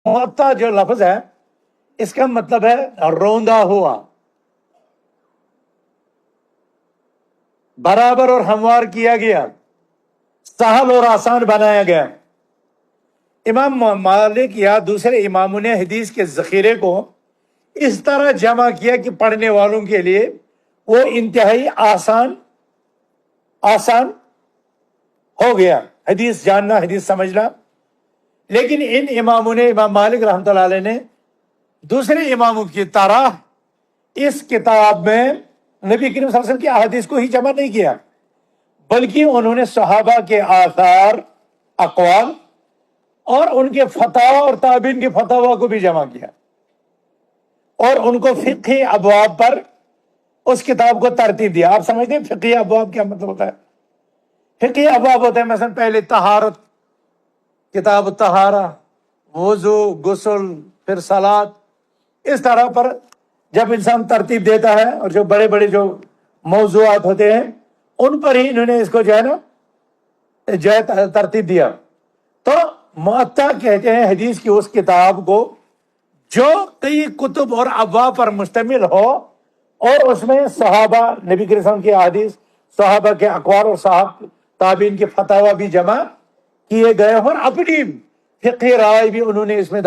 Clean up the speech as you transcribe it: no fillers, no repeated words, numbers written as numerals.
معطا جو لفظ ہے اس کا مطلب ہے روندا ہوا، برابر اور ہموار کیا گیا، سہل اور آسان بنایا گیا۔ امام مالک یا دوسرے اماموں نے حدیث کے ذخیرے کو اس طرح جمع کیا کہ پڑھنے والوں کے لیے وہ انتہائی آسان ہو گیا حدیث جاننا، حدیث سمجھنا۔ لیکن ان اماموں نے، امام مالک رحمۃ اللہ علیہ نے دوسرے اماموں کی طرح اس کتاب میں نبی کریم صلی اللہ علیہ وسلم کی احادیث کو ہی جمع نہیں کیا، بلکہ انہوں نے صحابہ کے آثار، اقوال اور ان کے فتاوی اور تابعین کے فتاوی کو بھی جمع کیا، اور ان کو فقہی ابواب پر اس کتاب کو ترتیب دیا۔ آپ سمجھتے ہیں فقہی ابواب کیا مطلب ہوتا ہے؟ فقہی ابواب ہوتے ہیں مثلا پہلے طہارت، کتاب الطہارہ، وضو، غسل، پھر صلاۃ، اس طرح پر جب انسان ترتیب دیتا ہے، اور جو بڑے بڑے جو موضوعات ہوتے ہیں ان پر ہی انہوں نے اس کو جو ہے ترتیب دیا۔ تو معطا کہتے ہیں حدیث کی اس کتاب کو جو کئی کتب اور ابواب پر مشتمل ہو، اور اس میں صحابہ، نبی کریم صلی اللہ علیہ وسلم کی احادیث، صحابہ کے اقوال اور تابعین کے فتاوی بھی جمع کیے گئے، اور اپنی فقہی رائے بھی انہوں نے اس میں